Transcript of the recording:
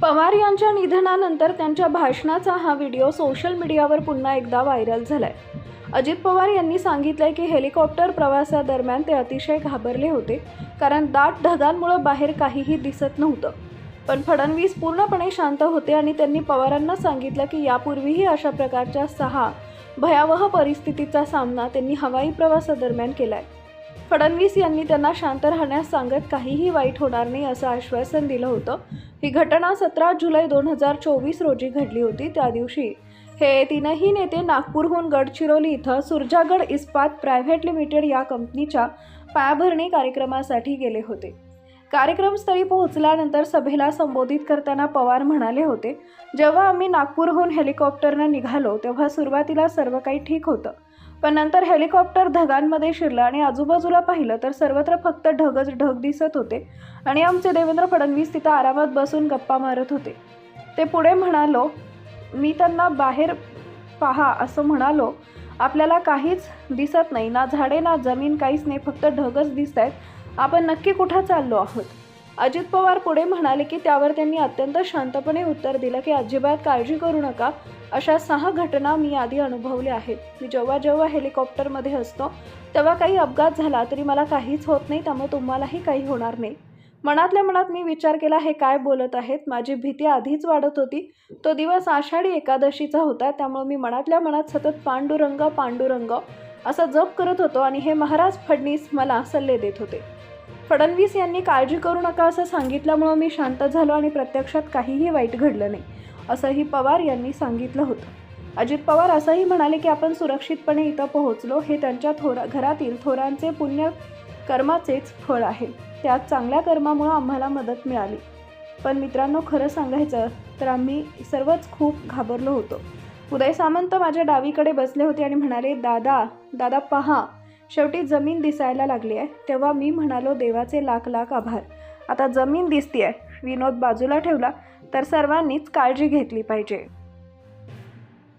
पवार यांच्या निधनानंतर त्यांच्या भाषणाचा हा व्हिडिओ सोशल मीडियावर पुन्हा एकदा व्हायरल झालाय। अजित पवार यांनी सांगितलंय की हेलिकॉप्टर प्रवासादरम्यान ते अतिशय घाबरले होते, कारण दाट ढगांमुळे बाहेर काहीही दिसत नव्हतं। पण फडणवीस पूर्णपणे शांत होते आणि त्यांनी पवारांना सांगितलं की यापूर्वीही अशा प्रकारच्या 6 भयावह परिस्थितीचा सामना त्यांनी हवाई प्रवासादरम्यान केलाय। फडणवीस यांनी त्यांना शांत राहण्यास सांगत काहीही वाईट होणार नाही असं आश्वासन दिलं होतं। ही घटना 17 जुलै 2024 रोजी घडली होती। त्या दिवशी हे तीनही नेते नागपूरहून गडचिरोली इथं सुरजागड इस्पात प्रायव्हेट लिमिटेड या कंपनीच्या पायाभरणी कार्यक्रमासाठी गेले होते। कार्यक्रमस्थळी पोहोचल्यानंतर सभेला संबोधित करताना पवार म्हणाले होते, जेव्हा आम्ही नागपूरहून हेलिकॉप्टरनं निघालो तेव्हा सुरुवातीला सर्व काही ठीक होतं, पण नंतर हेलिकॉप्टर ढगांमध्ये शिरलं आणि आजूबाजूला पाहिलं तर सर्वत्र फक्त ढगच ढग दिसत होते आणि आमचे देवेंद्र फडणवीस तिथं आरामात बसून गप्पा मारत होते। ते पुढे म्हणालो, मी त्यांना बाहेर पहा असं म्हणालो, आपल्याला काहीच दिसत नाही, ना झाडे ना जमीन, काहीच नाही, फक्त ढगच दिसत आहेत, आपण नक्की कुठं चाललो आहोत। अजित पवार पुढे म्हणाले की त्यावर त्यांनी अत्यंत शांतपणे उत्तर दिलं की अजिबात काळजी करू नका, अशा 6 घटना मी आधी अनुभवल्या आहेत। मी जेव्हा हेलिकॉप्टरमध्ये असतो तेव्हा काही अपघात झाला तरी मला काहीच होत नाही, त्यामुळे तुम्हालाही काही होणार नाही। मनातल्या मनात मी विचार केला, हे काय बोलत आहेत, माझी भीती आधीच वाढत होती। तो दिवस आषाढी एकादशीचा होता, त्यामुळे मी मनातल्या मनात सतत पांडुरंग पांडुरंग असा जप करत होतो आणि हे महाराज फडणवीस मला सल्ले देत होते। फडणवीस यांनी काळजी करू नका असं सांगितल्यामुळे मी शांत झालो आणि प्रत्यक्षात काहीही वाईट घडलं नाही असंही पवार यांनी सांगितलं होतं। अजित पवार असंही म्हणाले की आपण सुरक्षितपणे इथं पोहोचलो, हे त्यांच्या घरातील थोरांचे पुण्य कर्माचेच फळ आहे। त्यात चांगल्या कर्मामुळे आम्हाला मदत मिळाली। पण मित्रांनो, खरं सांगायचं तर आम्ही सर्वच खूप घाबरलो होतो। उदय सामंत माझ्या डावीकडे बसले होते आणि म्हणाले, दादा दादा पहा, शेवटी जमीन दिसायला लागली आहे। तेव्हा मी म्हणालो, देवाचे लाख लाख आभार, आता जमीन दिसतीये। विनोद बाजूला ठेवला तर सर्वांनीच काळजी घेतली पाहिजे।